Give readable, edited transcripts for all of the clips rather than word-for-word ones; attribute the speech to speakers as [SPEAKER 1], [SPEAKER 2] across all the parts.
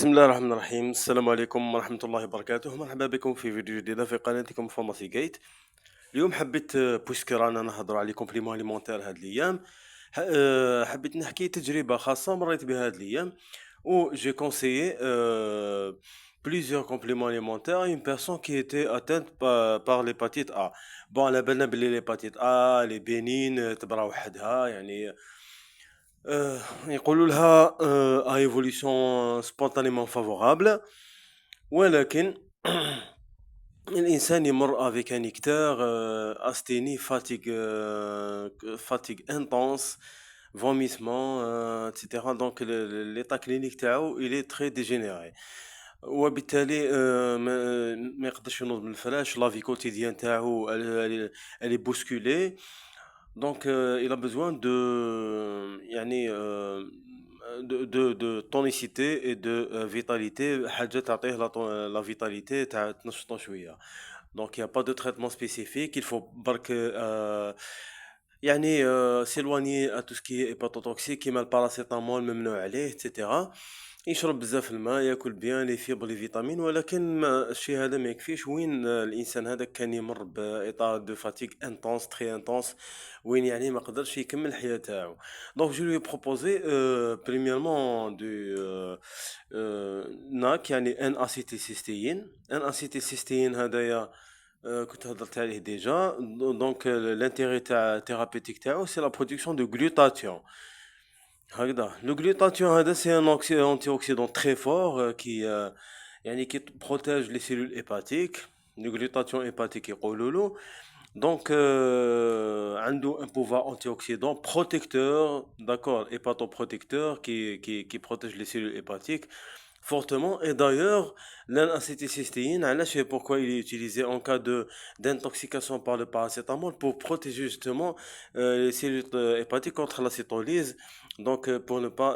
[SPEAKER 1] بسم الله الرحمن الرحيم. السلام عليكم ورحمة الله وبركاته. مرحبا بكم في فيديو جديدة في قناتكم فارماسي جيت. اليوم حبيت بويسكو رانا نهضروا على لي كومبليمون اليمونتير هاد الايام. حبيت نحكي تجربة خاصة مريت بها هاد الايام où j'ai conseillé plusieurs compléments alimentaires à une personne qui était atteinte par l'hépatite A. Bon, على بالنا بلي l'hépatite A les bénines تبرا وحدها يعني يقولوا لها à évolution spontanément favorable ولكن الإنسان يمر avec un icteur asthénie fatigue intense vomissement etc. donc l'état clinique تاعو il est très dégénéré وبالتالي ما يقدرش ينوض من الفراش لا في كوتيديان تاعو elle est bousculée. Donc, il a besoin يعني de tonicité et de vitalité. حاجة تعطيه la vitalité تاع تنشطو شوية. Donc, il n'y a pas de traitement spécifique. Il faut برك يعني s'éloigner à tout ce qui est hépatotoxique كيما الباراسيتامول ممنوع عليه etc. يشرب بزاف الماء ياكل بيان لي فيبر لي فيتامين ولكن الشيء هذا ما يكفيش. وين الانسان هذا كان يمر باطار دو فاتيغ انتونس تري انتونس وين يعني ما قدرش يكمل الحياه تاعو. دونك جو لي بروبوزي بريميرمون دو ناك يعني ان اسيتيسيستين. ان اسيتيسيستين هذايا كنت هضرت عليه ديجا. دونك لانتيري تاع ثيرابيوتيك تاعو سي لا برودكسيون دو غلوتاتيون. Le glutathione, c'est un antioxydant très fort qui protège les cellules hépatiques. Le glutathione hépatique est cololo. Donc, a un pouvoir antioxydant protecteur, d'accord, hépatoprotecteur qui protège les cellules hépatiques fortement. Et d'ailleurs, l'N-acétylcystéine, c'est pourquoi il est utilisé en cas d'intoxication par le paracétamol pour protéger justement les cellules hépatiques contre l'acétolyse. Donc, pour ne pas,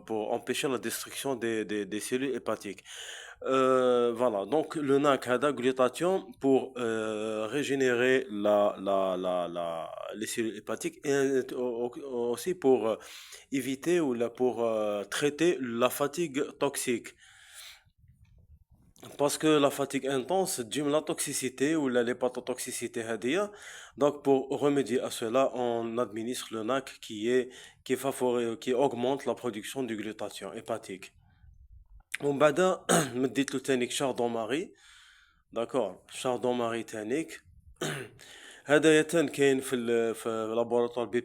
[SPEAKER 1] pour empêcher la destruction des cellules hépatiques. Voilà, donc le NAC a glutathione pour régénérer les cellules hépatiques et aussi pour éviter ou pour traiter la fatigue toxique. Parce que la fatigue intense dime la toxicité ou l'hépatotoxicité hadia. Donc pour remédier à cela, on administre le NAC qui augmente la production du glutathione hépatique. ومن بعد مديت له تانيك شاردون ماري. داكور شاردون ماري تانيك هذايا تان كاين في لابوراتوار بي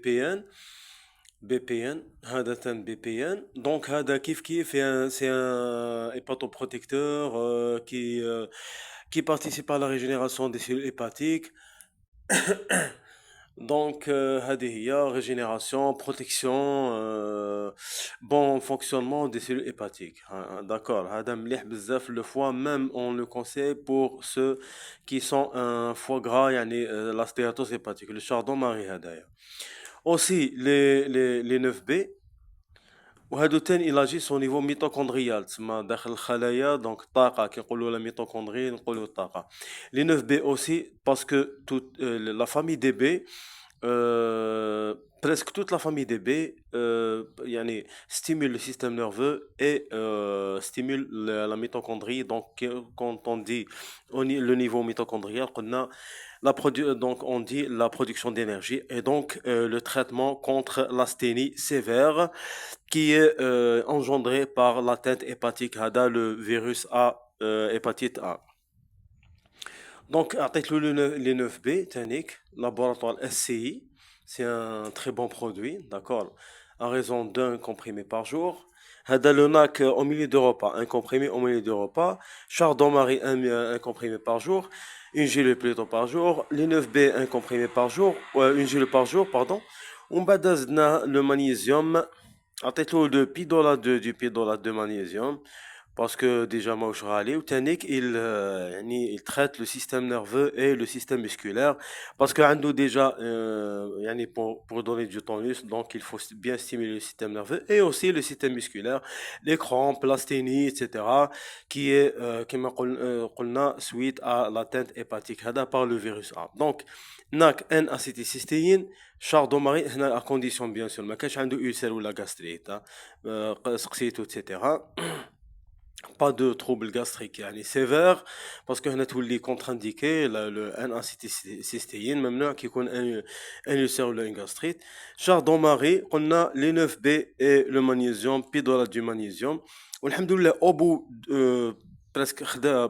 [SPEAKER 1] بي ان هذا تان بي بي ان. دونك هذا كيف سي ان هيباتو بروتيكتور qui participe à la régénération des cellules hépatiques. Donc هذه هي régénération, protection, bon fonctionnement des cellules hépatiques. D'accord, هذا مليح بزاف le foie, même on le conseille pour ceux qui sont un foie gras يعني la stéatose hépatique, le chardon marie هذايا. Aussi les 9B وهادو تاني il agit au niveau mitochondrial تسمى داخل الخلايا. donc الطاقة كنقولوا لا ميتوكوندري نقولوا الطاقة. les 9B aussi parce que toute la famille DB presque toute la famille DB يعني stimule le système nerveux et stimule la mitochondrie. Donc quand on dit le niveau mitochondrial قلنا donc on dit la production d'énergie et donc le traitement contre l'asthénie sévère qui est engendré par l'atteinte hépatique هذا le virus A, hépatite A. Donc أعطيت له les 9B تانيك laboratoire SCI. C'est un très bon produit, d'accord, à raison d'un comprimé par jour. هذا le NAC au milieu de repas, un comprimé au milieu de repas. Chardon marie un comprimé par jour, une gélule plutôt par jour. Les 9B un comprimé par jour, une gélule par jour, pardon. ومن بعد زدنا le magnésium. أعطيت له du pédolate de magnésium parce que déjà ماهوش غالي وتانيك يعني il traite le système nerveux et le système musculaire parce que عنده déjà يعني pour donner du tonus donc il faut bien stimuler le système nerveux et aussi le système musculaire les crampes l'asthénie etc qui est كما قلنا suite à l'atteinte hépatique هذا par le virus A donc هناك ان اسيتيسيستين شاردوماري هنا à condition bien sûr ما كانش عنده ulcère ولا gastrite سقسيتو etc pas de troubles gastriques يعني sévères parce que هنا تولي contre-indiqué le N-acétylcystéine ممنوع كي يكون un ulcère ولا une gastrite chardon-marie قلنا les 9B et le magnésium pédolate du magnésium والحمد لله au bout presque خدا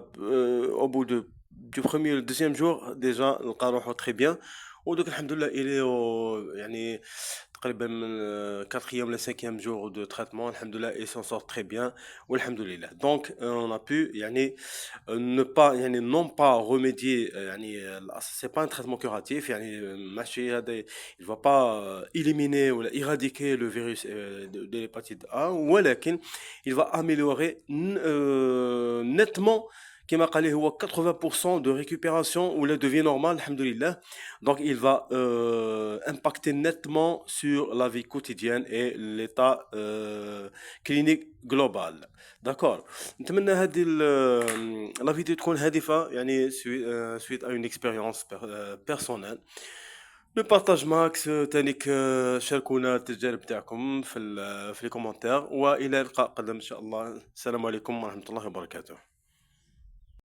[SPEAKER 1] au bout du premier le deuxième jour déjà لقى روحو très bien ودوك الحمد لله il est يعني تقريبا من 4e ولا 5e jour de traitement الحمد لله il s'en sort très bien والحمد لله donc on a pu يعني ne pas يعني non pas remédier يعني c'est pas un traitement curatif يعني ماشي هذا il va pas éliminer ou éradiquer le virus de l'hépatite A ولكن il va améliorer nettement كما قال لي هو 80% de récupération ou de vie normale alhamdoulilah donc il va impacter nettement sur la vie quotidienne et l'état clinique global d'accord نتمنى هذه لا فيديو تكون هادفة يعني suite à une expérience personnelle le partage max تانيك شاركونا التجارب تاعكم في لي كومونتير والى لقاء قدم ان شاء الله السلام عليكم ورحمة الله وبركاته